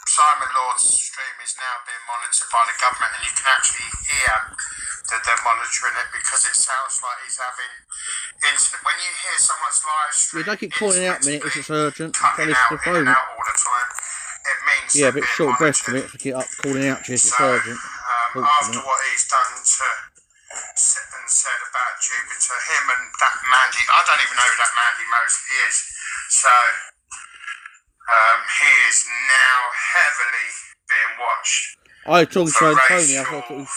Simon Lord's stream is now being monitored by the government, and you can actually hear that they're monitoring it because it sounds like he's having internet. When you hear someone's live stream, don't keep calling out a minute if it's urgent. Cutting out the phone. In and out all the time. It means a bit short breath for me to keep up calling out to you if it's urgent. After what he's done to and said about Jupiter, him and that Mandy, I don't even know who that Mandy Mosley is. So he is now heavily being watched. I was talking to Tony. I thought he was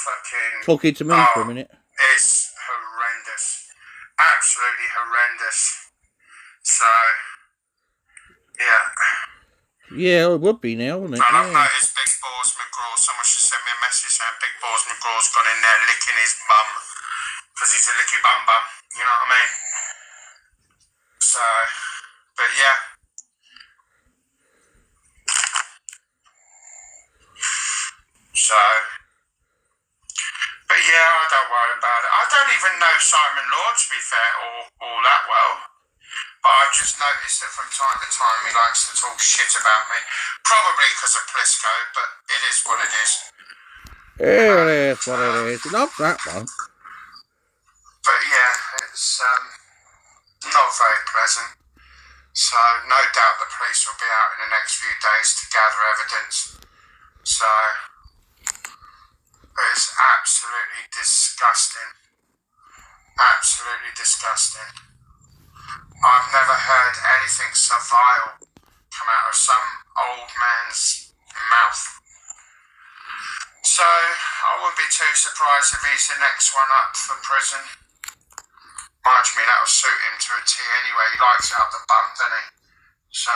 talking to me for a minute. It's horrendous, absolutely horrendous. So yeah. Yeah, it would be now, wouldn't it? And I've noticed Big Balls McGraw. Someone should send me a message saying Big Balls McGraw's gone in there licking his bum because he's a licky bum bum. You know what I mean? So, but yeah. So, but yeah, I don't worry about it. I don't even know Simon Lord, to be fair, all that well. But I've just noticed that from time to time he likes to talk shit about me. Probably because of Plisco, but it is what it is. It is what it is. He loves that one. But yeah, it's not very pleasant. So no doubt the police will be out in the next few days to gather evidence. So it's absolutely disgusting. Absolutely disgusting. I've never heard anything so vile come out of some old man's mouth. So I wouldn't be too surprised if he's the next one up for prison. Mind me, that'll suit him to a T anyway. He likes out the bum, doesn't he? So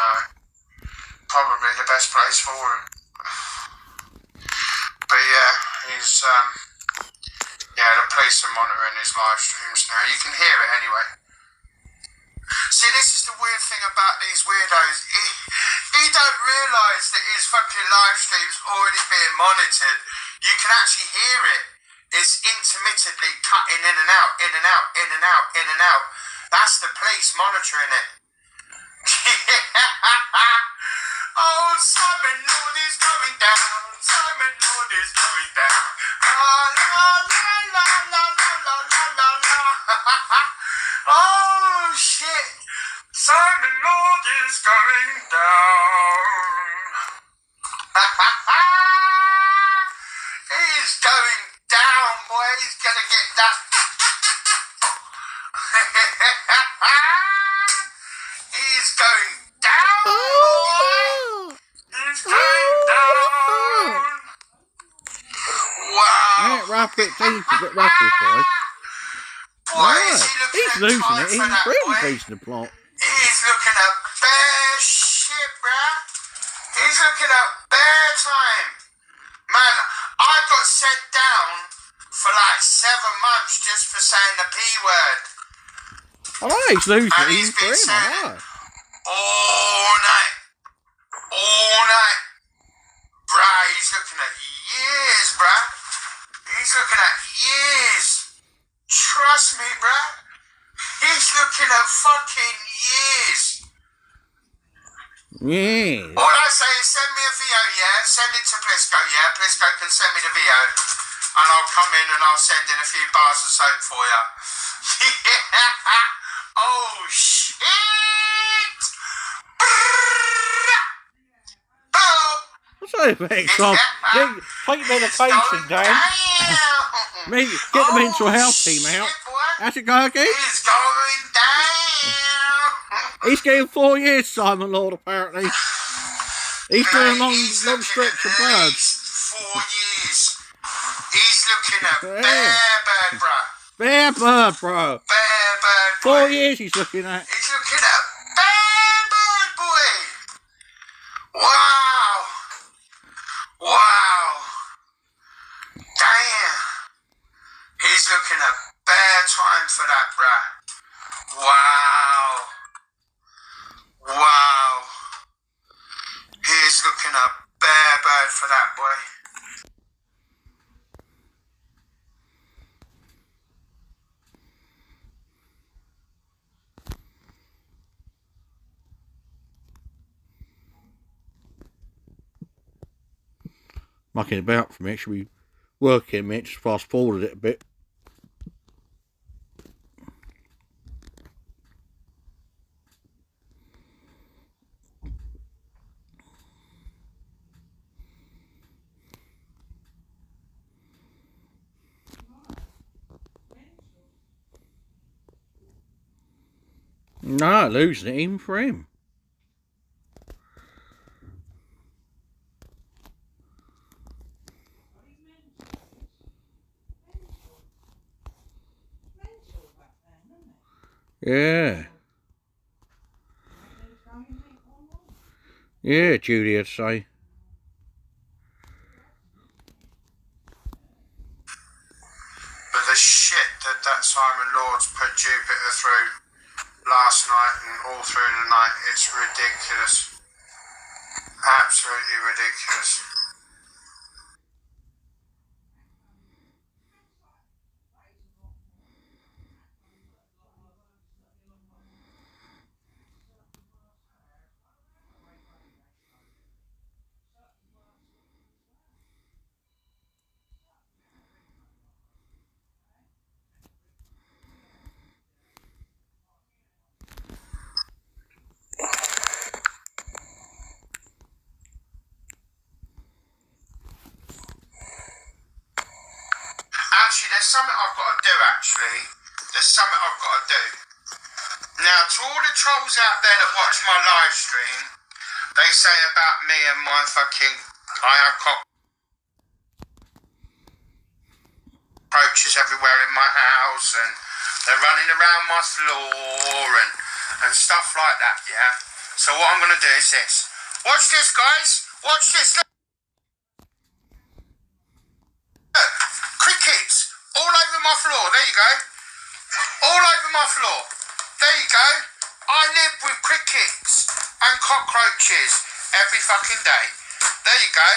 probably the best place for him. But yeah, he's the police are monitoring his live streams now. You can hear it anyway. See, this is the weird thing about these weirdos. He don't realise that his fucking live stream's already being monitored. You can actually hear it. It's intermittently cutting in and out, in and out, in and out, in and out. That's the police monitoring it. Oh, Simon Lord is going down. Simon Lord is going down. La la la la la la la la la. Oh shit! Simon Lord is going down. He's going down, boy. He's gonna get that. He's going down, boy. He's going down. Wow. Rapid, take a bit rapid, boy. Boy, he's losing it. He's really losing the plot. He's looking at bare shit, bruh. He's looking at bare time. Man, I got sent down for like 7 months just for saying the P word. I know, he's losing it. He's been saying it all night. All night. Bruh, he's looking at years, bruh. He's looking at years. Trust me, bruh. He's looking at fucking years. Yeah. All I say is send me a VO, yeah? Send it to Plisco, yeah? Plisco can send me the VO. And I'll come in and I'll send in a few bars of soap for you. Oh, shit! What's that effect, Tom? Take medication, Dan. Get the mental health team out. How's it go again? It's going down. He's getting 4 years, Simon Lord, apparently. He's doing long stretch of birds. 4 years. He's looking at bare bird, bruh. Bare bird, bro. Bare bird, boy. 4 years he's looking at. He's looking at bare bird, boy. Wow. Wow. Damn. He's looking at bare time for that, bruh. Wow. Wow. He's looking at bare bird for that, boy. mucking about for a minute. Should be working a minute. Just fast forwarded it a bit. No, losing it even for him. Yeah. Yeah, Judy, I'd say. But the shit that Simon Lord's put Jupiter through last night and all through the night, it's ridiculous. Absolutely ridiculous. Actually, there's something I've got to do, Now, to all the trolls out there that watch my live stream, they say about me and my fucking... I have cockroaches everywhere in my house, and they're running around my floor and stuff like that, yeah? So what I'm going to do is this. Watch this, guys. Watch this. Look. Crickets all over my floor. There you go. All over my floor. There you go. I live with crickets and cockroaches every fucking day. There you go.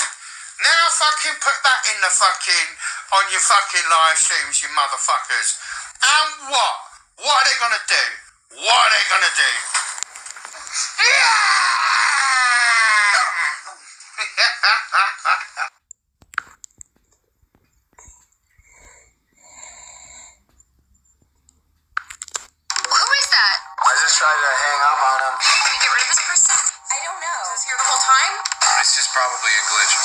Now fucking put that in the fucking, on your fucking live streams, you motherfuckers. And what? What are they gonna do? What are they gonna do? I just tried to hang up on him. Can you get rid of this person? I don't know. Was this here the whole time? This is probably a glitch.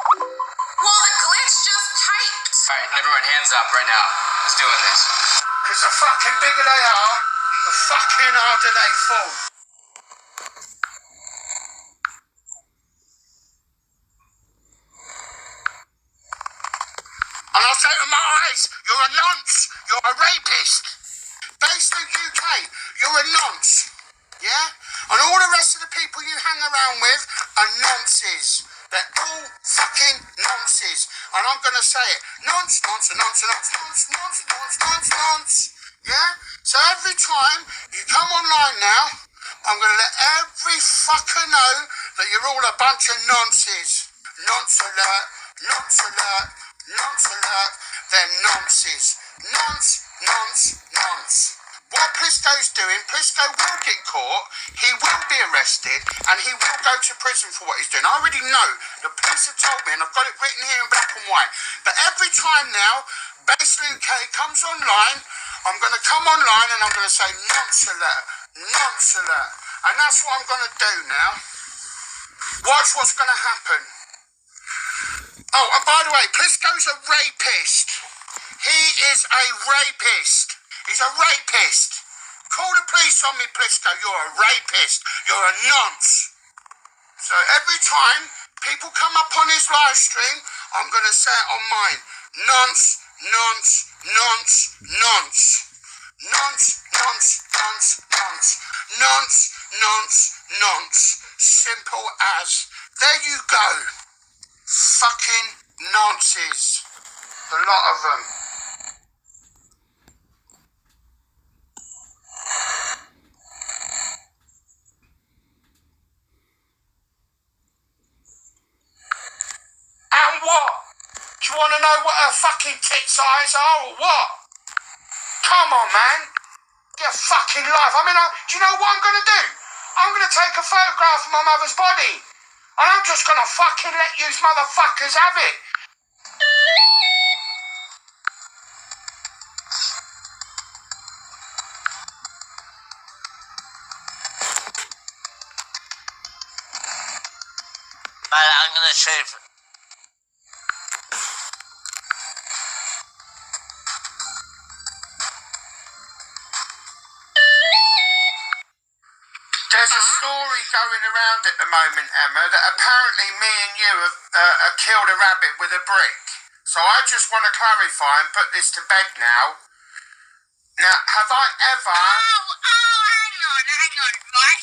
Well, the glitch just typed. Alright, everyone hands up right now. Who's doing this? Because the fucking bigger they are, the fucking harder they fall. And I'll say to my eyes, you're a nonce, you're a rapist. Based in UK, you're a nonce, yeah? And all the rest of the people you hang around with are nonces. They're all fucking nonces. And I'm going to say it. Nonce, nonce, nonce, nonce, nonce, nonce, nonce, nonce, nonce. Yeah? So every time you come online now, I'm going to let every fucker know that you're all a bunch of nonces. Nonce alert, nonce alert, nonce alert. They're nonces. Nonce, nonce, nonce. What Plisco's doing, Plisco will get caught, he will be arrested, and he will go to prison for what he's doing. I already know, the police have told me, and I've got it written here in black and white, but every time now, Base UK comes online, I'm going to come online and I'm going to say nonce alert, nonce alert. And that's what I'm going to do now. Watch what's going to happen. Oh, and by the way, Plisco's a rapist. He is a rapist. He's a rapist. Call the police on me, Plisco. You're a rapist. You're a nonce. So every time people come up on his live stream, I'm going to say it on mine. Nonce, nonce, nonce, nonce. Nonce, nonce, nonce, nonce. Nonce, nonce, nonce. Simple as. There you go. Fucking nonces. A lot of them. And what? Do you want to know what her fucking tit size are or what? Come on, man. Get a fucking life. I mean, do you know what I'm going to do? I'm going to take a photograph of my mother's body. And I'm just gonna fucking let you motherfuckers have it. I'm gonna shave. There's a story going around at the moment, Emma, that apparently me and you have killed a rabbit with a brick. So I just want to clarify and put this to bed now. Now, have I ever... hang on, right?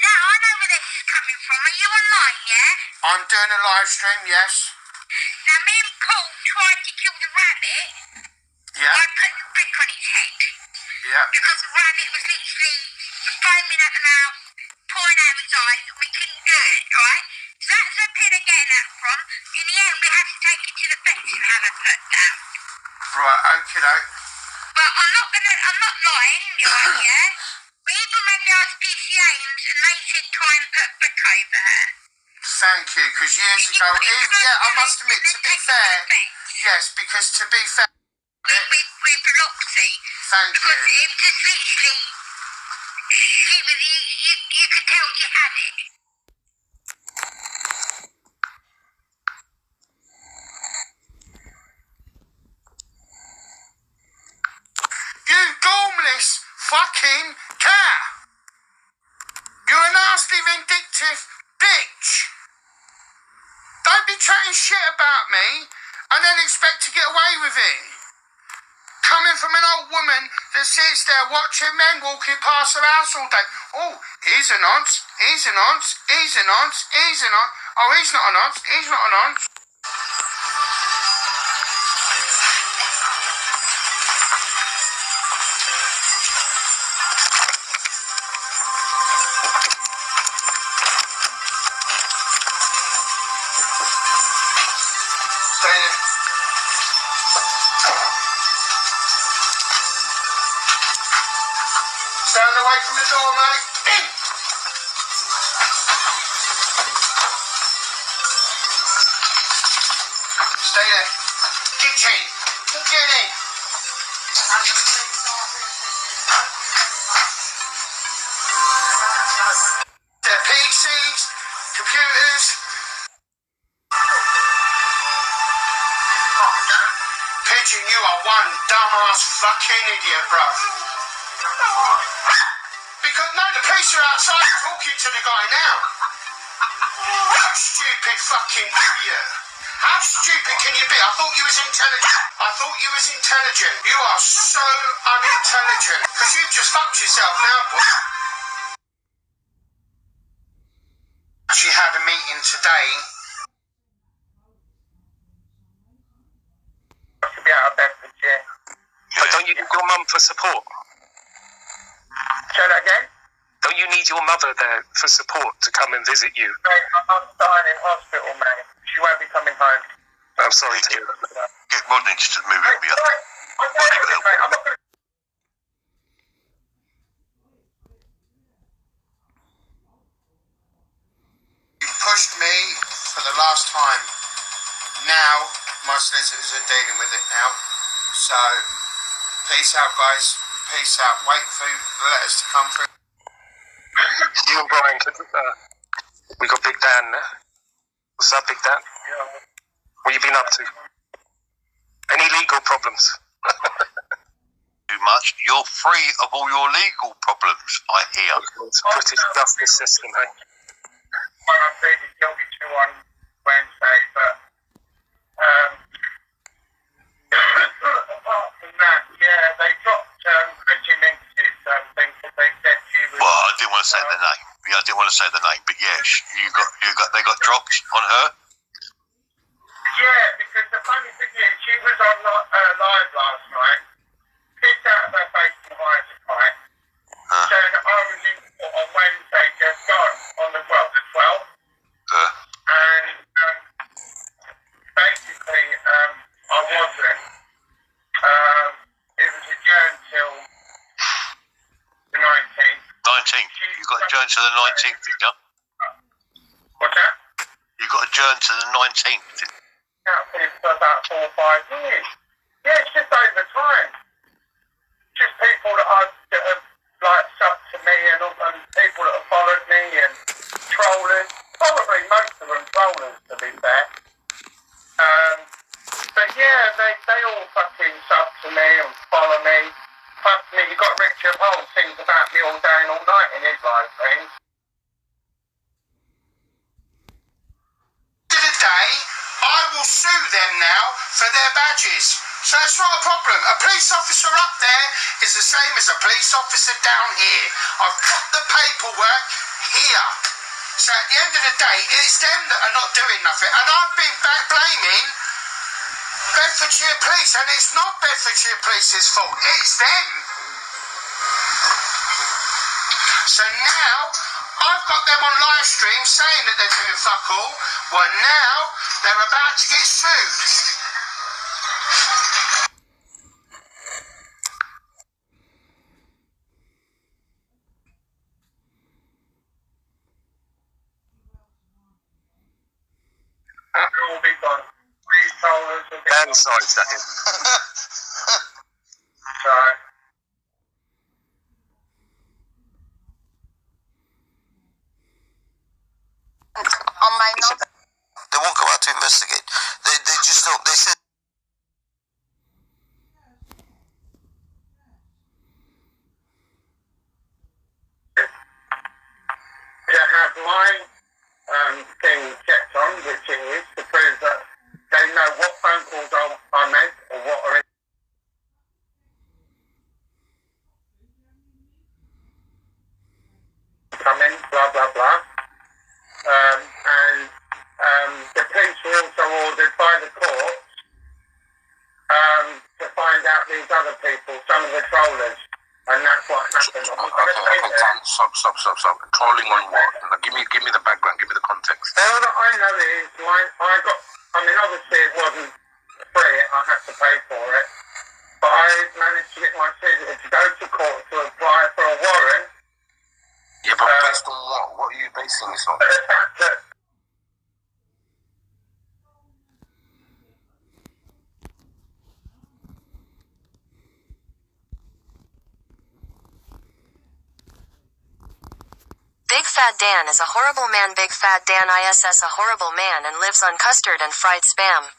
Now, I know where this is coming from. Are you online, yeah? I'm doing a live stream, yes. Now, me and Paul tried to kill the rabbit Yeah, by putting a brick on its head. yeah. Because the rabbit was literally foaming at the mouth, pouring out his eyes, and we couldn't do it, right? So that's where Peter getting that from. In the end, we had to take it to the vet and have it put down. Right, okay, doke. But I'm not lying, right, yeah? We even made the RSPCAs and they said try and put a brick over her. Thank you, because years ago... I must admit, to be fair... Yes, because to be fair... With Roxy. Thank Because you. it just literally... She was... You could tell she had it. You gormless fucking cat! You're a nasty, vindictive bitch! Don't be chatting shit about me and then expect to get away with it. Coming from an old woman that sits there watching men walking past her house all day. Oh, he's a nonce, he's a nonce, he's a nonce, he's a nonce. Oh, he's not a nonce, he's not a nonce. Stay there. Stand away from the door, mate. In! Stay there. Get in. Get in. Their PCs, computers. Pigeon, you are one dumbass fucking idiot, bruv. Because, no, the police are outside talking to the guy now. How stupid fucking idiot. How stupid can you be? I thought you was intelligent. You are so unintelligent. Because you've just fucked yourself now, boy. She had a meeting today. To be out of Bedfordshire. But don't you need your mum for support? Say that again? Don't you need your mother there for support to come and visit you? Mate, I'm dying in hospital, mate. She won't be coming home. I'm sorry to hear that. Get Rodney to move it Mate, I'm not going to... You pushed me for the last time. Now, my solicitors are dealing with it now. So, peace out, guys. Peace out. Wait for the letters to come through. You and Brian, we got Big Dan there. What's up, Big Dan? What you been up to? Any legal problems? too much. You're free of all your legal problems, I hear. It's British justice system, hey? Well, I'm pleaded guilty to on Wednesday, but apart from that, yeah, they dropped Christian Lynch's thing because they said she was... Well, I didn't want to say the name. Yeah, I didn't want to say the name, but yeah, they got dropped on her. Yeah, because the funny thing is, she was on live last night, kicked out of her face and eyes a fight, saying that I was in court on Wednesday, just gone, on the 12th. And basically, I wasn't. It was adjourned till the 19th. 19th. You got adjourned to the 19th, did you? What's that? adjourned to the 19th. Outfit for about 4 or 5 years. Yeah, it's just over time. Just people that have like subbed to me and people that have followed me and trollers. Probably most of them trollers, to be fair. But yeah, they all fucking sub to me and follow me. Fuck me, you got Richard Hole sings about me all day and all night in his live streams. End of the day, I will sue them now for their badges. So it's not a problem. A police officer up there is the same as a police officer down here. I've got the paperwork here. So at the end of the day, it's them that are not doing nothing. And I've been blaming Bedfordshire Police, and it's not Bedfordshire Police's fault. It's them. So now, I've got them on live stream saying that they're doing fuck all. Well, now, they're about to get sued. They'll all be gone. Retailers will be Dan sides that in. Right. On my note, they won't come out to investigate. They just don't. They said. To have my thing checked on, which it is, to prove that they know what phone calls I make or what are coming, blah, blah, blah. And the police were also ordered by the courts to find out these other people, some of the trollers. And that's what happened. Stop. Trolling on what? Give me the background. Give me the context. All that I know is obviously it wasn't free. I had to pay for it. But I managed to get my sister to go to court to apply for a warrant. Yeah, but based on what? What are you basing this on? For the fact that Big Fat Dan is a horrible man. Big Fat Dan is a horrible man and lives on custard and fried spam.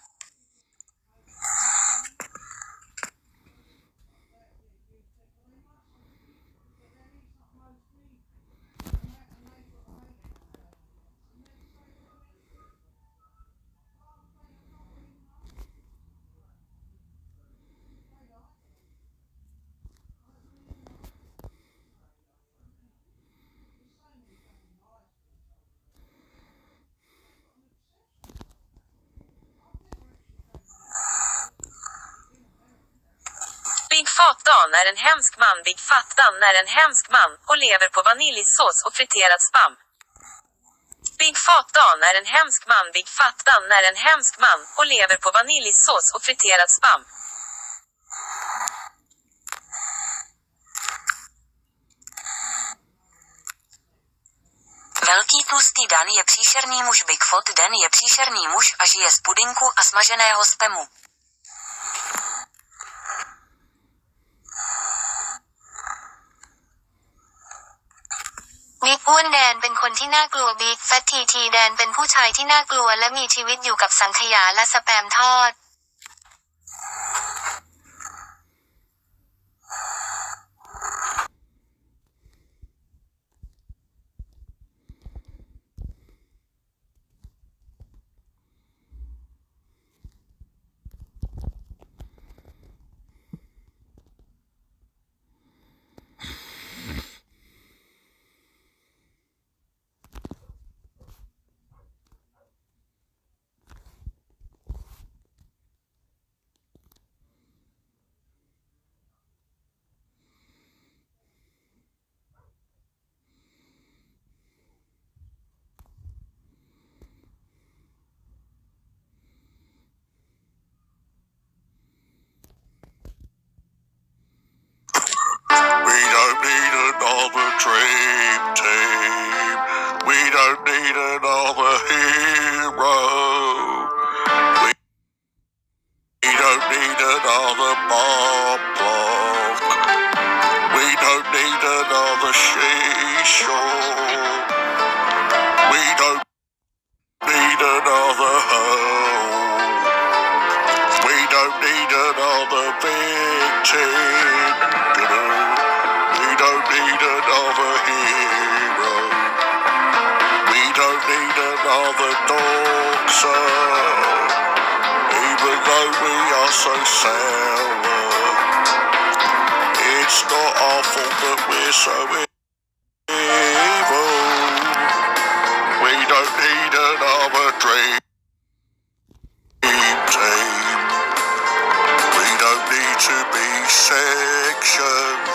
Big Fat Dan är en hemsk man. Big Fat Dan är en hemsk man och lever på vaniljsås och friterat spam. Big Fat Dan är en hemsk man. Big Fat Dan är en hemsk man och lever på vaniljsås och friterat spam. Velký tlustý Dan je příšerný muž. Bigfoot Dan je příšerný muž a žije z pudinku a smaženého spamu.บิ๊กอ้วนแดนเป็นคนที่น่ากลัวบิ๊กแฟตทีแดนเป็นผู้ชายที่น่ากลัวและมีชีวิตอยู่กับสังขยาและสแปมทอดWe don't need another dream team. We don't need another hero. hero. We don't need another Bob Block. We don't need another She-Shaw. We don't need another Hole. We don't need another victim. We don't need another hero. We don't need another doctor. Even though we are so sour, it's not our fault that we're so evil. We don't need another dream team. We don't need to be sectioned.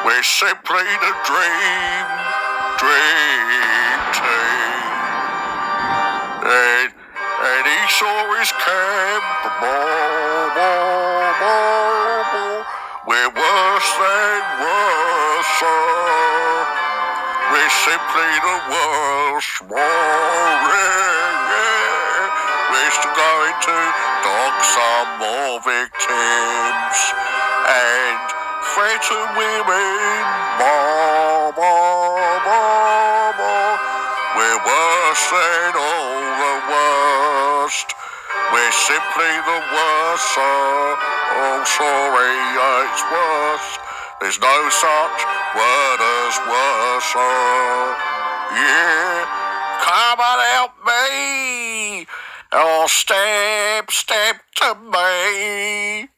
We're simply the dream team. And he saw his camp. We're worse than worse. We're simply the worst. We're still going to dock some more victims and threaten women. We're worse than all the worst. We're simply the worst, sir. Oh, sorry, it's worse. There's no such word as worse, sir. Yeah, come and help me. Oh, step to me.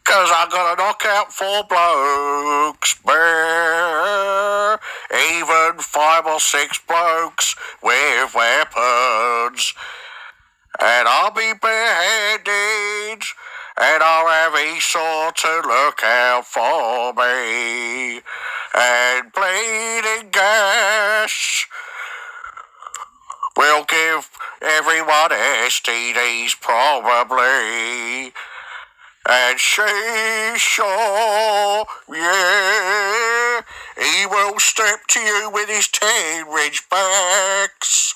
'Cause I got to knock out 4 blokes, even 5 or 6 blokes with weapons. And I'll be barehanded, and I'll have Esau to look out for me. And bleeding gas will give everyone STDs probably. And She-Shaw, yeah, he will step to you with his 10 ridgebacks.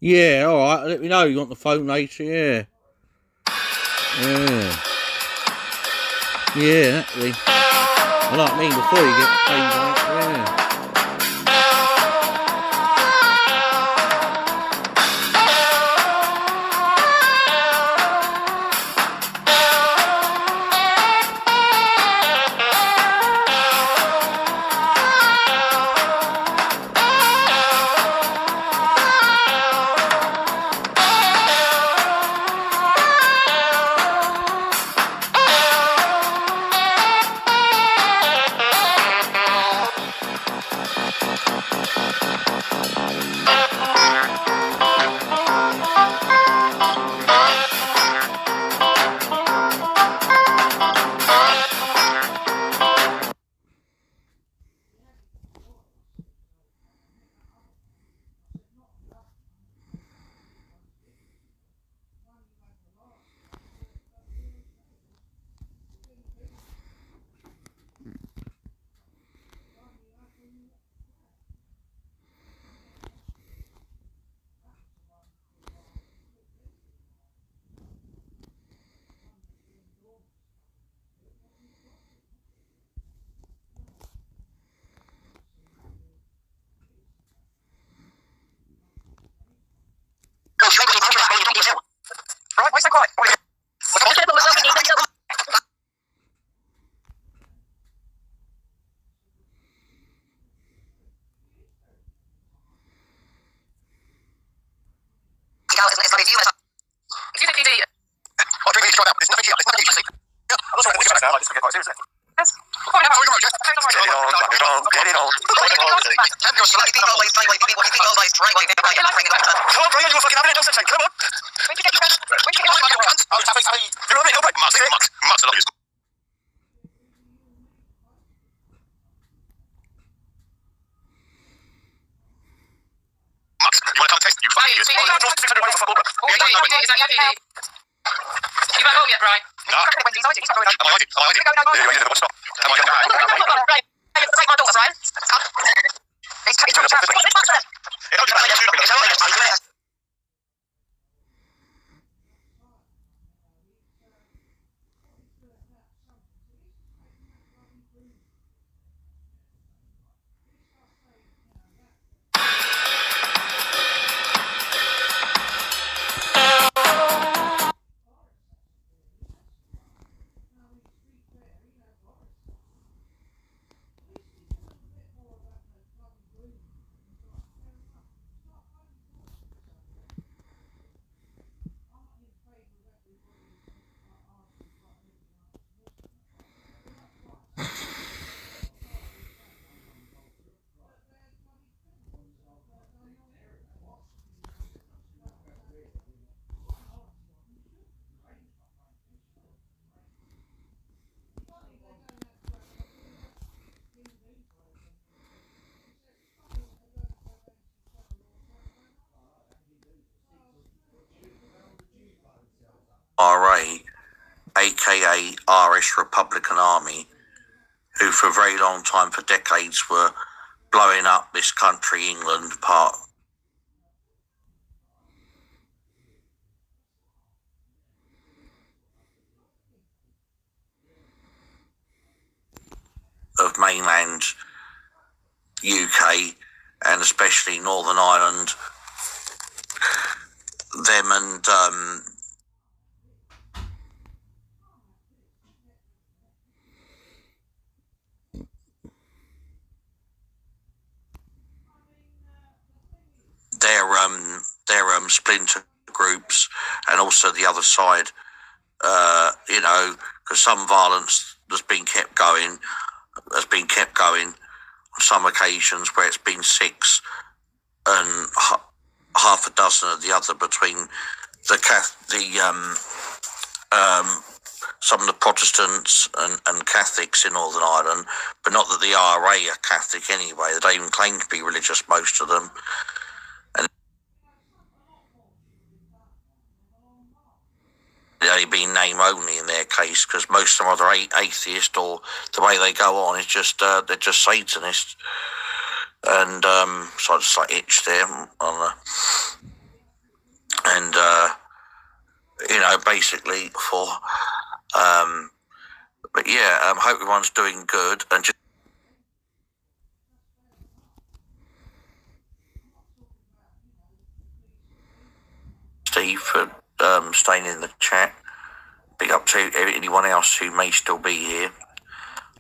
Yeah, alright, let me know you want the phone later, yeah. Yeah, exactly. I like me before you get paid, yeah. right now. I just forget quite seriously. Get it on, get it on. You're slightly always stay away, what you think always try away, never bring it up. Come on, Brian, you're fucking having it, don't say, come on. When you get your hands, Oh, Taffy, you're on it, no break. Must not use. Max, you want to come and taste? You fucking use. Draw 600 away for football. is that you? You back home yet, Brian? No. Am I hiding? Yeah, you never stop. Am I going to Take my daughters, Ryan. He's taking the RA, aka Irish Republican Army, who for a very long time, for decades, were blowing up this country, England, part of mainland UK and especially Northern Ireland. Them and their splinter groups, and also the other side, you know, because some violence has been kept going on some occasions where it's been 6 and half a dozen of the other between some of the Protestants and Catholics in Northern Ireland, but not that the IRA are Catholic anyway. They don't even claim to be religious, most of them. And they only been name only in their case, because most of them are atheist, or the way they go on is just they're just Satanists. And so I just like itch there on and you know, basically for but yeah, hope everyone's doing good, and just Steve for staying in the chat. Big up to anyone else who may still be here.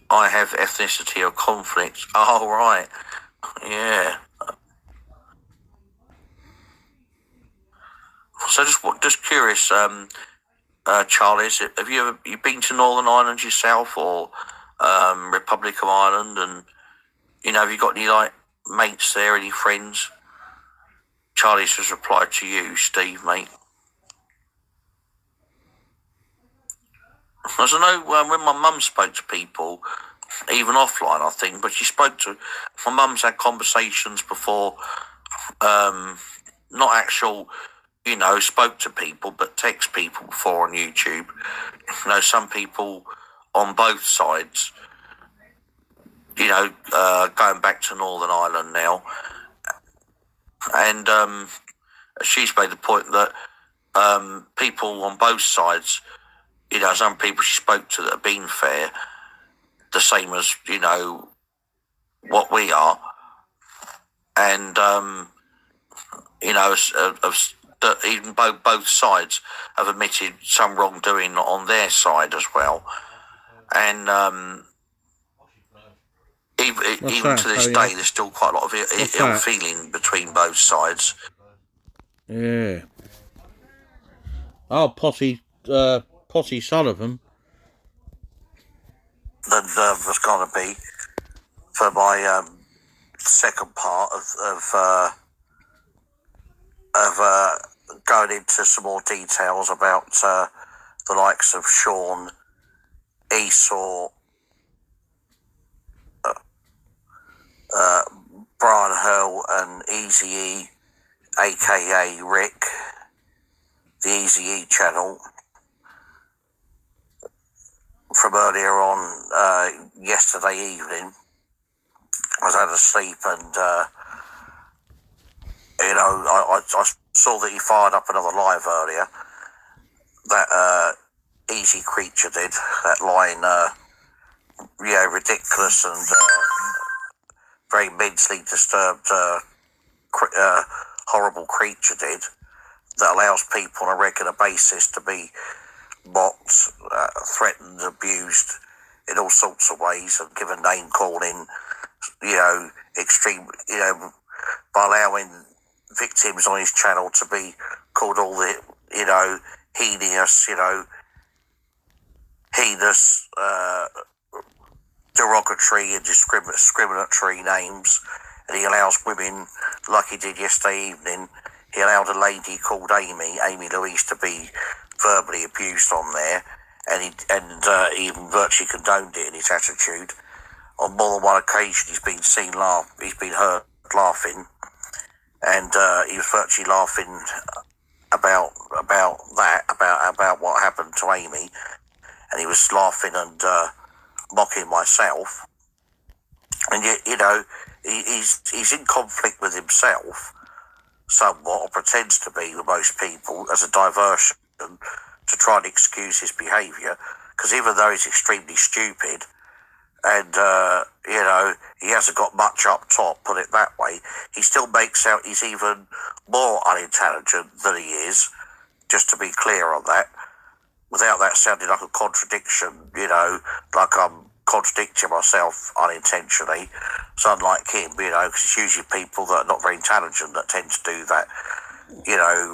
I have ethnicity or conflict. Oh, right. Yeah. So just curious, Charles, have you been to Northern Ireland yourself, or Republic of Ireland, and you know, have you got any like mates there, any friends? Charlie's just replied to you, Steve, mate. As I know, when my mum spoke to people, even offline, I think, but she spoke to, my mum's had conversations before, not actual, you know, spoke to people, but text people before on YouTube. You know, some people on both sides, you know, going back to Northern Ireland now. And she's made the point that people on both sides, you know, some people she spoke to that have been fair, the same as, you know, what we are. And, you know, that even both sides have admitted some wrongdoing on their side as well. And even to this day, there's still quite a lot of ill feeling between both sides. Yeah. Oh, Posse Sullivan. than was going to be for my second part of going into some more details about the likes of Sean, Esau, Brian Hurl and Eazy-E, aka Rick, the Eazy-E channel, from earlier on yesterday evening. I was out of sleep and, I saw that he fired up another live earlier. That Easy Creature did, that line, ridiculous and very mentally disturbed, horrible creature did, that allows people on a regular basis to be mocked, threatened, abused in all sorts of ways and given name calling, extreme, by allowing victims on his channel to be called all the, heinous, derogatory and discriminatory names. And he allows women, like he did yesterday evening, he allowed a lady called Amy Louise, to be verbally abused on there, and he even virtually condoned it in his attitude. On more than one occasion, he's been heard laughing, and he was virtually laughing about what happened to Amy, and he was laughing and mocking myself, and yet, he's in conflict with himself somewhat, or pretends to be with most people, as a diversion to try and excuse his behaviour, because even though he's extremely stupid and, he hasn't got much up top, put it that way, he still makes out he's even more unintelligent than he is, just to be clear on that, without that sounding like a contradiction, like I'm contradicting myself unintentionally. So unlike him, because it's usually people that are not very intelligent that tend to do that,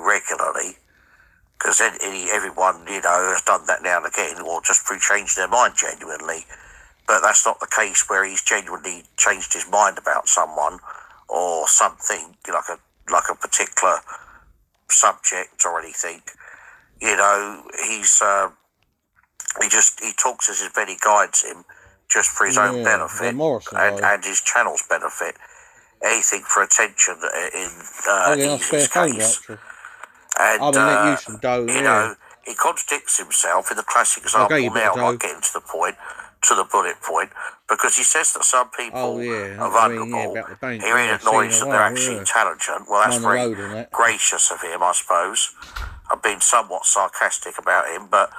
regularly. Because everyone, has done that now and again, or just through changing their mind genuinely. But that's not the case where he's genuinely changed his mind about someone or something, like a particular subject or anything. He talks as his Benny guides him, just for his own benefit and his channel's benefit. Anything for attention in Easy's case. And he contradicts himself in the classic example now, like getting to the bullet point, because he says that some people are vulnerable. He really acknowledges that they're actually intelligent. Well, that's very gracious of him, I suppose. I've been somewhat sarcastic about him, but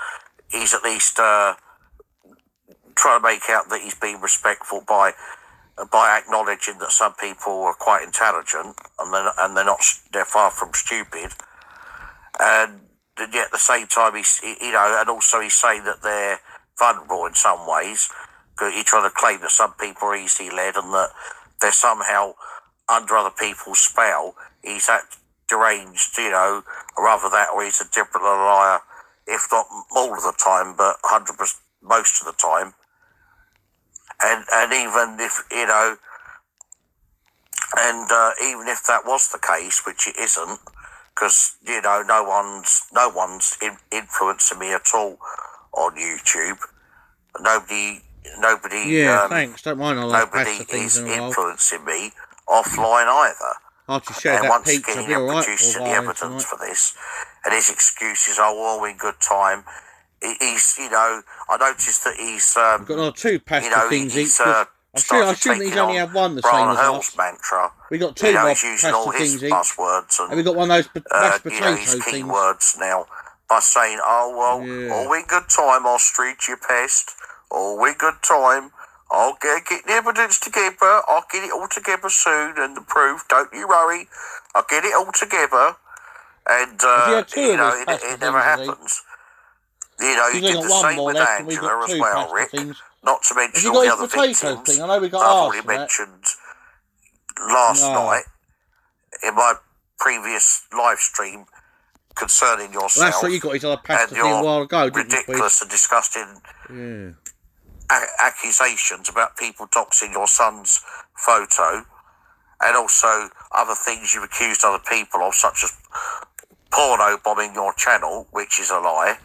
he's at least trying to make out that he's being respectful by acknowledging that some people are quite intelligent and they're far from stupid, and yet at the same time and also he's saying that they're vulnerable in some ways. He's trying to claim that some people are easily led and that they're somehow under other people's spell. He's that deranged, or rather that, or he's a deliberate liar, if not all of the time, but 100% most of the time. And even if even if that was the case, which it isn't, because no one's influencing me at all on YouTube. Nobody. Yeah, thanks. Don't mind. I like nobody is influencing me offline either. I'll just share and that once pizza. again, you're producing the evidence for this, and his excuse is, "Oh, we're in good time." He's, I noticed that he's. We've got another two pasta things each. I assume he's only had one the Brian same as Hurl's us. mantra. We got two more he's using all pasta his things each. buzzwords and we got one of those mashed potato his key things. words now by saying, "Oh well, all in good time. I'll street you pest. All in good time. I'll get the evidence together. I'll get it all together soon, and the proof. Don't you worry. I'll get it all together." And it never happens. You did the same with Angela as well, Rick. Not to mention all the other victims I know we got I've already mentioned last night in my previous live stream concerning yourself. Well, that's what you got his other pasta thing a while ago, didn't ridiculous and disgusting accusations about people doxing your son's photo, and also other things you've accused other people of, such as porno bombing your channel, which is a lie.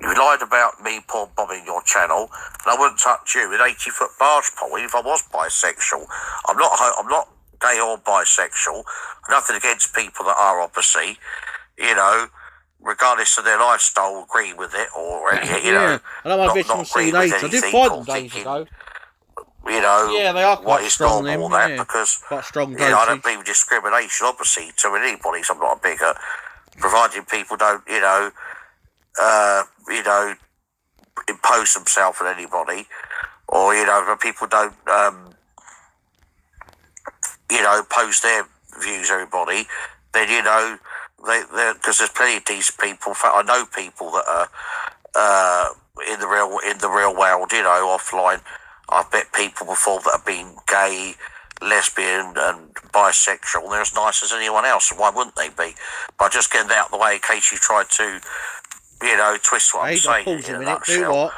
You lied about me porn bombing your channel, and I wouldn't touch you with 80-foot barge pole if I was bisexual. I'm not gay or bisexual. Nothing against people that are opposite, you know, regardless of their lifestyle, agree with it or you know, I know I've not see agree with later. I did anything find or them days thinking, ago. you know, Yeah, they are quite what is strong, normal them, that, yeah. because Quite strong you know, I don't dosage. believe in discrimination, obviously, to anybody, so I'm not a bigot, providing people don't, you know, impose themselves on anybody, or, you know, people don't, you know, post their views on everybody, then, you know, because there's plenty of decent people. In fact, I know people that are in the real world, you know, offline. I've met people before that have been gay, lesbian, and bisexual, and they're as nice as anyone else. Why wouldn't they be? But just getting out of the way in case you try to, you know, twist what I'm saying in a nutshell. Do what?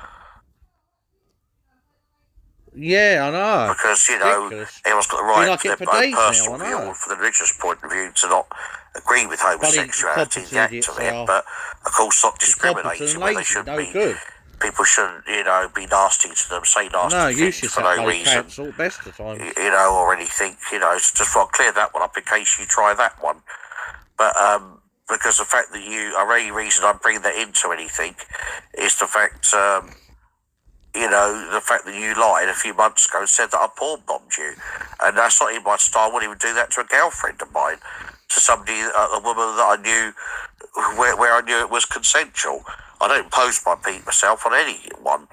Yeah, I know. Because, you know, everyone's got the right to their own personal view, or from the religious point of view, to not agree with homosexuality and the act of it, but of course not discriminating when they shouldn't be. Good. People shouldn't, you know, be nasty to them, say nasty things for no reason, best of time. you know, or anything, you know. So just want to clear that one up in case you try that one. But because the fact that only reason I bring that into anything is the fact, you know, the fact that you lied a few months ago and said that I porn bombed you, and that's not in my style. I wouldn't even do that to a girlfriend of mine, to somebody, a woman that I knew, where I knew it was consensual. I don't impose myself on anyone.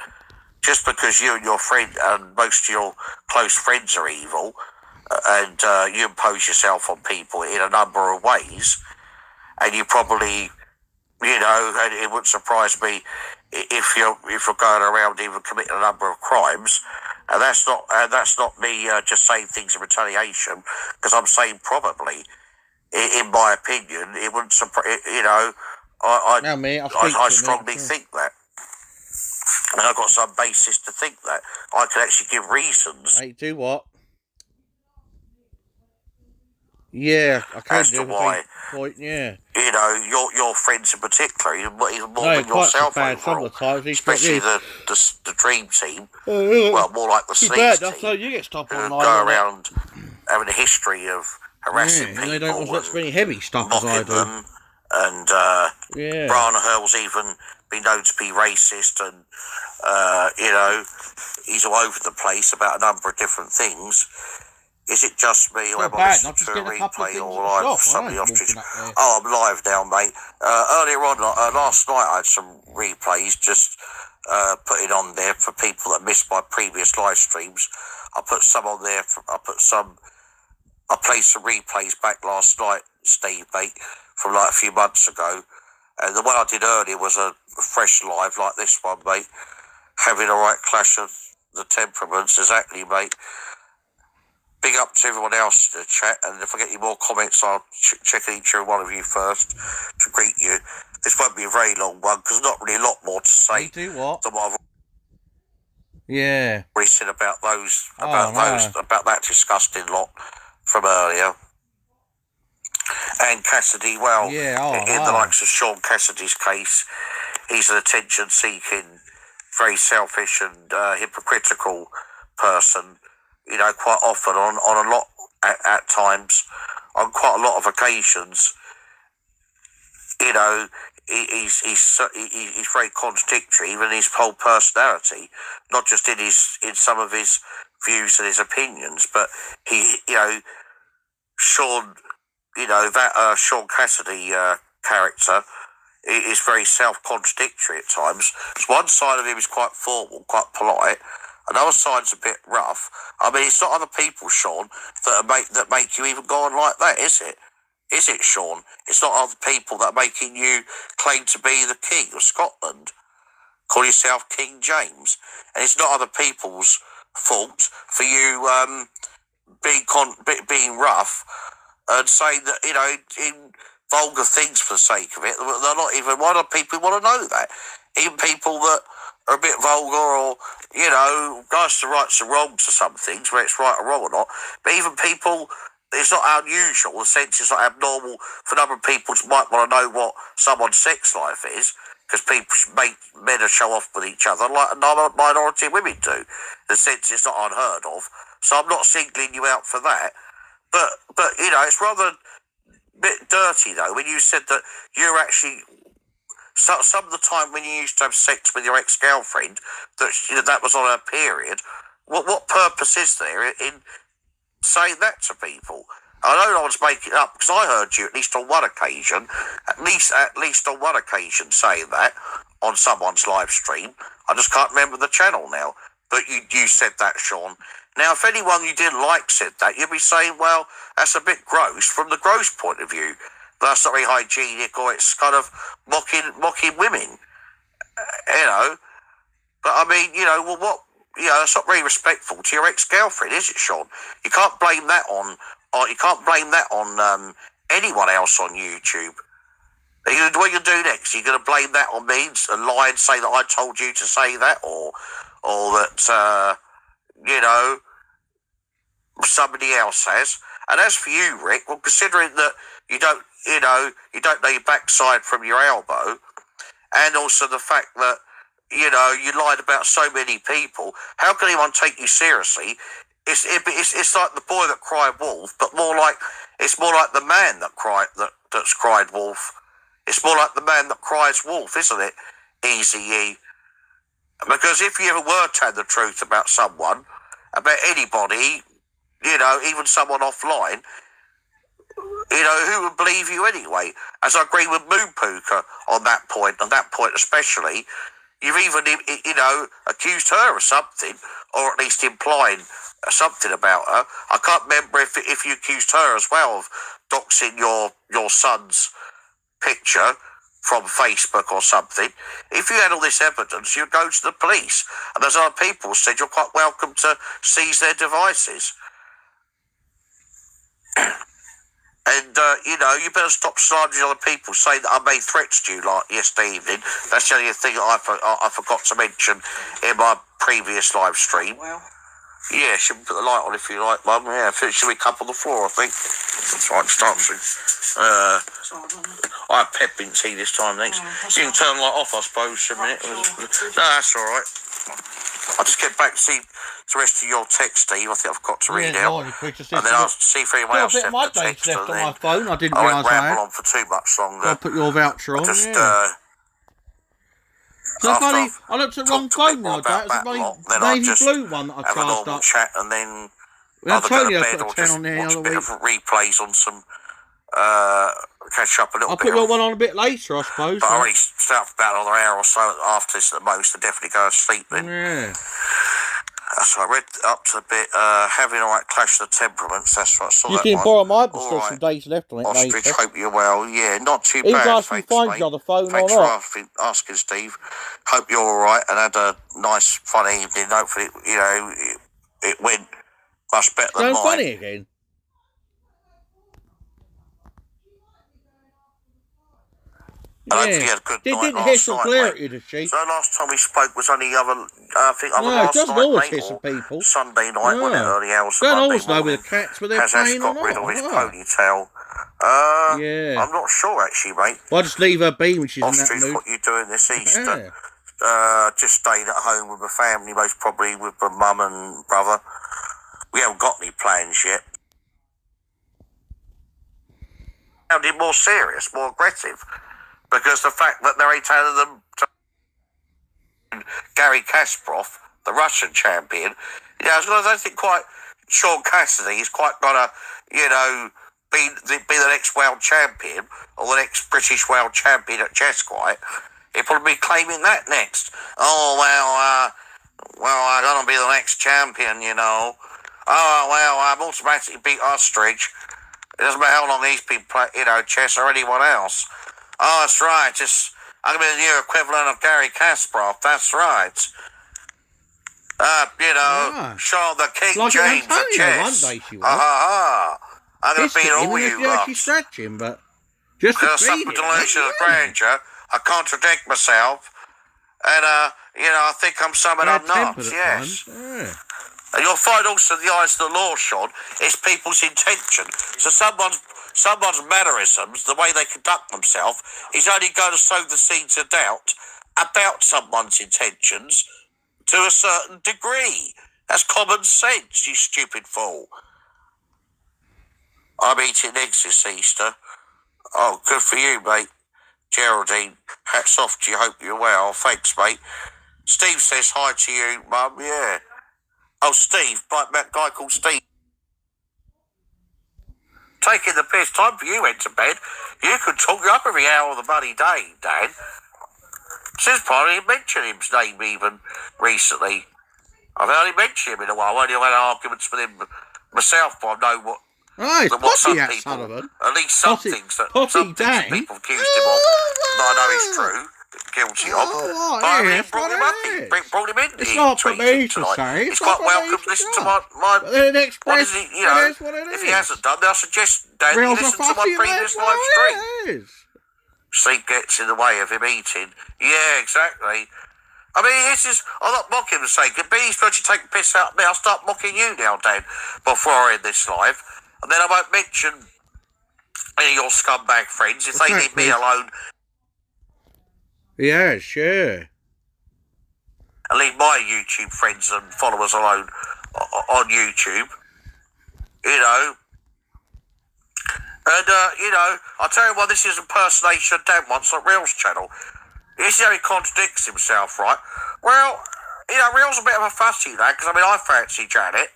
Just because you and your friend and most of your close friends are evil, and you impose yourself on people in a number of ways, and you probably, you know, and it wouldn't surprise me if you're going around even committing a number of crimes, and that's not me just saying things in retaliation, because I'm saying probably, in my opinion, it wouldn't surprise, you know, I strongly think that, and I've got some basis to think that. I can actually give reasons. Hey, do what? Yeah, I can as to why. Yeah. You know, your friends in particular, even more than yourself overall, especially the dream team. Well, more like the sleeves team. So you get stuff who go around having a history of harassing people. They don't watch any heavy stuff as I do. Them, and Brian Hurl's even been known to be racist, and you know, he's all over the place about a number of different things. Is it just me, or am I listening to a replay or live somebody ostrich? Oh, I'm live now, mate. Earlier on, last night, I had some replays just putting on there for people that missed my previous live streams. I put some on there. I played some replays back last night, Steve, mate, from like a few months ago. And the one I did earlier was a fresh live like this one, mate. Having a right clash of the temperaments, exactly, mate. Big up to everyone else in the chat, and if I get any more comments, I'll check each and one of you first to greet you. This won't be a very long one, because there's not really a lot more to say than what I've already said about about that disgusting lot from earlier. And Cassidy, well, in the likes of Sean Cassidy's case, he's an attention-seeking, very selfish and hypocritical person. You know, quite often on a lot at times, on quite a lot of occasions, you know, he's very contradictory, even his whole personality, not just in some of his views and his opinions, but he, you know, Sean Cassidy character is very self-contradictory at times. So one side of him is quite formal, quite polite. Another side's a bit rough. I mean, it's not other people, Sean, that make you even go on like that, is it? Is it, Sean? It's not other people that are making you claim to be the king of Scotland. Call yourself King James. And it's not other people's fault for you being rough and saying that, you know, in vulgar things for the sake of it. They're not even, why do people want to know that? Even people that are a bit vulgar, or, you know, nice to right some wrongs to some things, whether it's right or wrong or not. But even people, it's not unusual, the sense it's not abnormal for a number of people who might want to know what someone's sex life is, because people make men to show off with each other like a minority of women do. The sense it's not unheard of. So I'm not singling you out for that. But you know, it's rather a bit dirty, though, when you said that you're actually... So, some of the time when you used to have sex with your ex-girlfriend, that was on her period, what purpose is there in saying that to people? I know no one's making it up, because I heard you at least on one occasion saying that on someone's live stream. I just can't remember the channel now, but you said that, Sean. Now, if anyone you didn't like said that, you'd be saying, well, that's a bit gross from the gross point of view. That's not very hygienic, or it's kind of mocking women, you know. But I mean, you know, well, what, you know, that's not very respectful to your ex-girlfriend, is it, Sean? You can't blame that on, anyone else on YouTube. What are you going to do next? Are you going to blame that on me and lie and say that I told you to say that, or that, you know, somebody else has? And as for you, Rick, well, considering that you don't know your backside from your elbow, and also the fact that, you know, you lied about so many people, how can anyone take you seriously? It's like the boy that cried wolf, but it's more like the man that's cried wolf. It's more like the man that cries wolf, isn't it? Easy-E. Because if you ever were telling the truth about someone, about anybody, you know, even someone offline, you know, who would believe you anyway? As I agree with Moon Pooka on that point especially, you've even, you know, accused her of something, or at least implying something about her. I can't remember if you accused her as well of doxing your son's picture from Facebook or something. If you had all this evidence, you'd go to the police. And there's other people who said you're quite welcome to seize their devices. And, you know, you better stop slandering other people, saying that I made threats to you like yesterday evening. That's the only thing I forgot to mention in my previous live stream. Well, yeah, should we put the light on if you like, Mum? Yeah, should we cup on the floor, I think? That's right, start soon. I have peppermint tea this time next. You can turn the light off, I suppose, for a minute. No, that's all right. I'll just get back to see the rest of your text, Steve. I think I've got to read out. And then I'll see if anyone else sent the text. Left on my phone. I didn't I realise won't I had. ramble on for too much longer. I'll put your voucher on, Just, so funny, I looked at the wrong phone the other day. It was the navy blue one that I charged up. Have a normal chat, and then I'll tell you, I bed, put or a 10 just on there watch the a bit other of week. replays on some, catch up a little I'll bit. put your one on a bit later, I suppose. But I already stay up for about another hour or so after this at the most, to definitely go to sleep then. Yeah. So I read up to the bit, having a right clash of the temperaments, that's right, I saw you that can one. borrow my book, All still right. some days left on it Ostrich, later. hope you're well. Yeah, not too Even bad, if thanks, I find mate. you on the phone Thanks or not. for asking, Steve. Hope you're all right and had a nice, fun evening. Hopefully, you know, it went much better than mine. Funny again. And hopefully you had a good night didn't last hiss or night, glare mate. at you, did she? So last time we spoke was only last doesn't night, always mate, hiss at people. Sunday night, wasn't it? Early hours of Don't Monday always know morning. with the cats whether they're Has Ash playing or got rid of not. his ponytail? Yeah. I'm not sure, actually, mate. Well, I just leave her be when she's Ostrich, in that mood. what you doing this Easter? Yeah. Just staying at home with my family, most probably with my mum and brother. We haven't got any plans yet. Sounded more serious, more aggressive, because the fact that they're telling them to Gary Kasparov, the Russian champion, you know, I don't think quite Sean Cassidy is quite gonna, you know, be the next world champion or the next British world champion at chess quite. He'll probably be claiming that next. Oh, well, I'm going to be the next champion, you know. Oh, well, I've automatically beat Ostrich. It doesn't matter how long he's been playing, you know, chess or anyone else. Oh, that's right. I'm going to be the new equivalent of Gary Kasparov. That's right. You know, Sean the King like James of chess. One day she was. I'm going to beat all you lot. She's scratching, but just There's some delusion of grandeur. I contradict myself. And, I think I'm some and I'm not, Bad-tempered at yes. times, yeah. And you'll find also in the eyes of the law, Sean, it's people's intention. So someone's mannerisms, the way they conduct themselves, is only going to sow the seeds of doubt about someone's intentions to a certain degree. That's common sense, you stupid fool. I'm eating eggs this Easter. Oh, good for you, mate. Geraldine, hats off to you, hope you're well. Thanks, mate. Steve says hi to you, Mum, yeah. Oh, Steve, that guy called Steve. Taking the piss, time for you went to bed. You could talk you up every hour of the bloody day, Dan. Since probably didn't mention his name even recently. I've only mentioned him in a while. I've only had arguments with him myself, but I know what. Oh, it's what some Potty people, Sullivan. at least some Potty- things that Potty some things that Dan. people accused him of, that I know is true, guilty of. Oh, But I mean, yeah, brought him what up. it He is. brought him in. It's he not for tweeted me to tonight. say. He's It's quite not for welcome me to to listen say. to my But then what express, is he, it is what it if is. he hasn't done, then I suggest Dan you Reels are listen to my fussy, previous that's live what stream. it is. Sleep gets in the way of him eating. Yeah, exactly. I mean, I'm not mocking the sake of me. First you take the piss out of me, I'll start mocking you now, Dan, before I end this live. And then I won't mention any of your scumbag friends if they leave me alone Yeah, sure. and leave my YouTube friends and followers alone on YouTube. And, I'll tell you why this is impersonation of Dan once on Reel's channel. You see how he contradicts himself, right? Well, Reel's a bit of a fussy lad, because, I fancy Janet,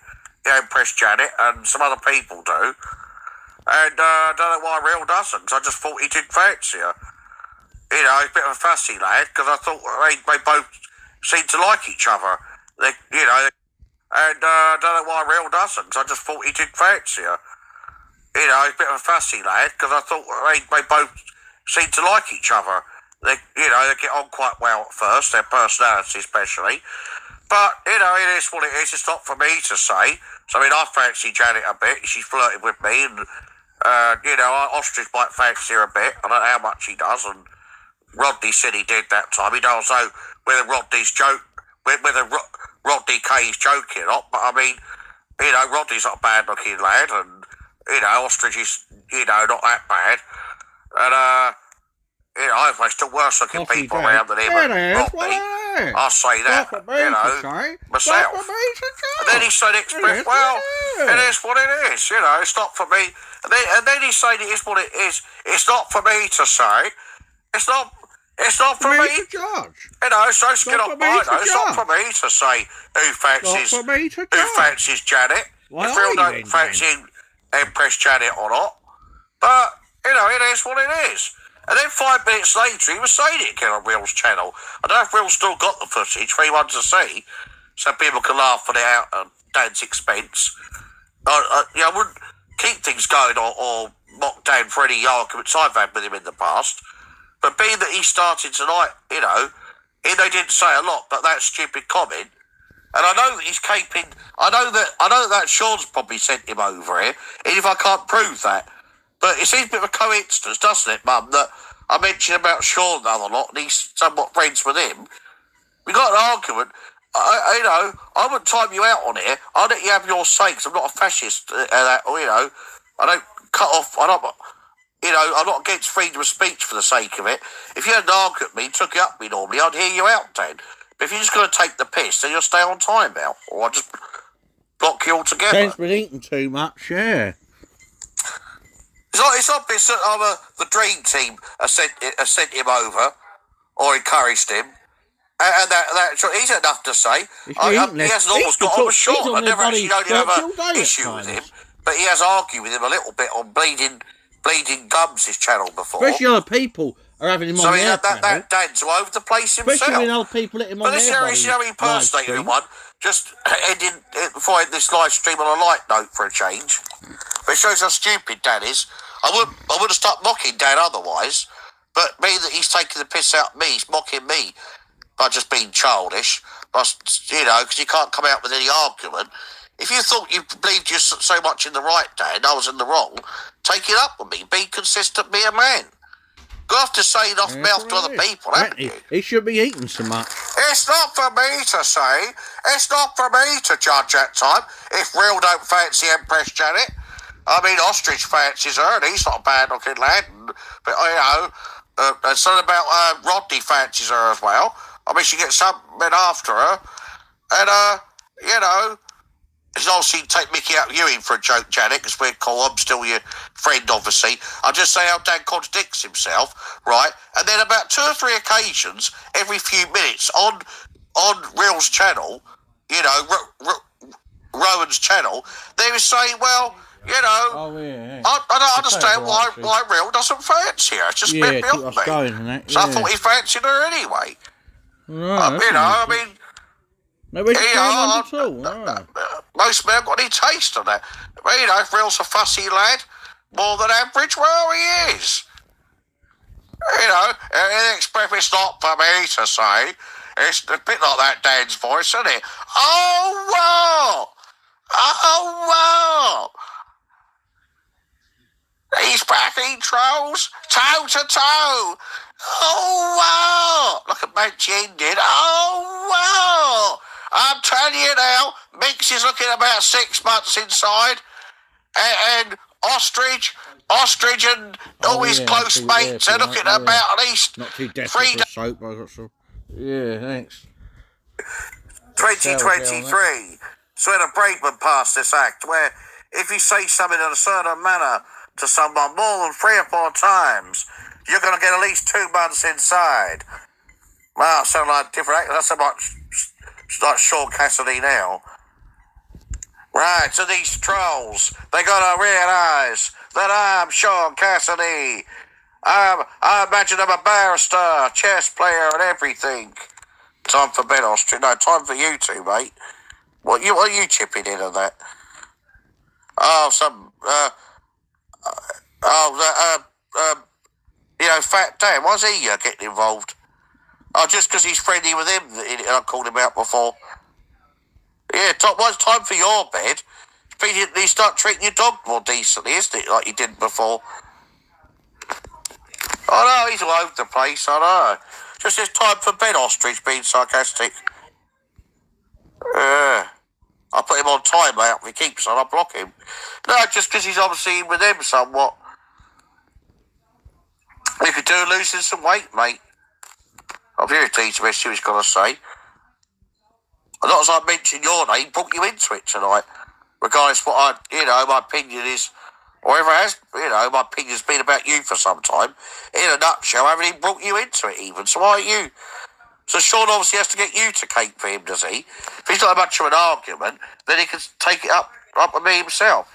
Empress Janet, and some other people do. And I don't know why Reel doesn't, because I just thought he did fancy her. He's a bit of a fussy lad, because I thought they both seemed to like each other. And I don't know why Reel doesn't, because I just thought he did fancy her. He's a bit of a fussy lad, because I thought they both seemed to like each other. They get on quite well at first, their personality especially. But, it is what it is. It's not for me to say. So, I fancy Janet a bit. She's flirted with me, and, Ostrich might fancy her a bit. I don't know how much he does, and Rodney said he did that time. He don't know whether Rodney K's joking or not, but Rodney's not a bad-looking lad, and, Ostrich is, not that bad. And, there's still worse-looking people around than him and Rodney. I'll say that, myself. And then he said, it is what it is, it's not for me. And then he said, it is what it is. It's not for me to say. It's not for me to judge. So get off my nose. It's not for me to say who fancies Janet. If Real don't fancy Empress Janet or not. But, it is what it is. And then 5 minutes later, he was saying it again on Reel's channel. I don't know if Reel's still got the footage for anyone to see, so people can laugh it out at Dan's expense. I wouldn't keep things going or mock Dan for any arguments I've had with him in the past. But being that he started tonight, he didn't say a lot, but that stupid comment. And I know that he's caping. I know that Sean's probably sent him over here, even if I can't prove that. But it seems a bit of a coincidence, doesn't it, Mum, that I mentioned about Sean the other lot, and he's somewhat friends with him. We got an argument. I wouldn't time you out on here. I'll let you have your say, because I'm not a fascist. I don't cut off. I'm not against freedom of speech for the sake of it. If you had an argument with me, took it up with me normally, I'd hear you out, Dan. But if you're just going to take the piss, then you'll stay on time now, or I'll just block you altogether. Dan's been eating too much, yeah. It's obvious that the Dream Team has sent him over, or encouraged him, and that he's had enough to say. He hasn't always got on with Sean. I never actually don't have an issue with him, but he has argued with him a little bit on Bleeding Gums, his channel before. Especially other people are having him on their channel. That Dan's all over the place himself. Especially when other people let him on their channel. But this is how he impersonated everyone. Just ending before I end this live stream on a light note for a change. But it shows how stupid Dan is. I would have stopped mocking Dan otherwise, but me that he's taking the piss out of me, he's mocking me by just being childish, because you can't come out with any argument. If you thought you believed you're so much in the right, Dan, I was in the wrong, take it up with me. Be consistent, be a man. You have to say it off mouth to other people, haven't you? He should be eating so much. It's not for me to say. It's not for me to judge that time. If Real don't fancy Empress Janet, I mean, Ostrich fancies her, and he's not a bad-looking lad. But, you know, and something about Rodney fancies her as well. I mean, she gets something after her. And, you know, it's obviously take Mickey out of you in for a joke, Janet, because we're cool. I'm still your friend, obviously. I'll just say how Dan contradicts himself, right? And then about 2 or 3 occasions, every few minutes, on Real's channel, you know, Rowan's channel, they were saying, well, you know, I don't understand why Real doesn't fancy her. It's just been beyond me. So I thought he fancied her anyway. You know, I mean, nobody's at all. Most men haven't got any taste on that. But, you know, if Real's a fussy lad, more than average, well, he is. You know, it's not for me to say. It's a bit like that Dan's voice, isn't it? Oh, wow! Oh, wow! He's backing trolls, toe to toe. Oh, wow! Look at Manchin did. Oh, wow! I'm telling you now, Mix is looking about 6 months inside. And Ostrich and all his close mates are looking at about at least not too desperate 3 for soap, I got some. Yeah, thanks. 2023. So in a Braidman passed this act where if you say something in a certain manner to someone more than 3 or 4 times, you're going to get at least 2 months inside. Wow, I sound like a different actor. That's like Sean Cassidy now. Right, to these trolls, they got to realise that I'm Sean Cassidy. I imagine I'm a barrister, chess player and everything. Time for Ben Ostrich. No, time for you two, mate. What are you chipping in on that? Oh, you know, Fat Dan, why's he getting involved? Oh, just because he's friendly with him, I called him out before. Yeah, it's time for your bed. You start treating your dog more decently, isn't it, like you did before? I know, he's all over the place, I know. Just it's time for Ben Ostrich being sarcastic. I put him on timeout if he keeps on, I block him. No, just because he's obviously in with them somewhat. You could do losing some weight, mate. I'm here to see what he's got to say. And not as I mentioned your name, brought you into it tonight. Regardless what my opinion is, or ever has, my opinion's been about you for some time. In a nutshell, I haven't even brought you into it even, so why are you? So Sean obviously has to get you to cape for him, does he? If he's not much of an argument, then he can take it up with me himself.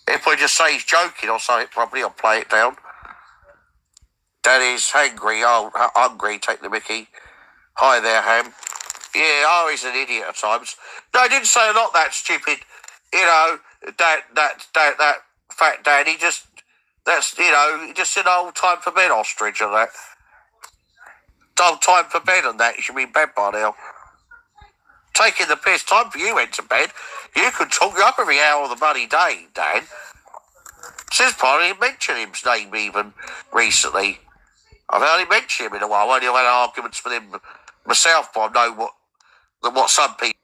If we just say he's joking or something properly, I'll play it down. Daddy's hungry, take the mickey. Hi there, Ham. Yeah, he's an idiot at times. No, I didn't say not that stupid. That Fat Daddy just said, time for bed, Ostrich, and that. Time for bed and that. You should be in bed by now. Taking the piss. Time for you went to bed. You could talk you up every hour of the bloody day, Dan. Since probably mentioned his name even recently. I've only mentioned him in a while. I've only had arguments with him myself, but I know what some people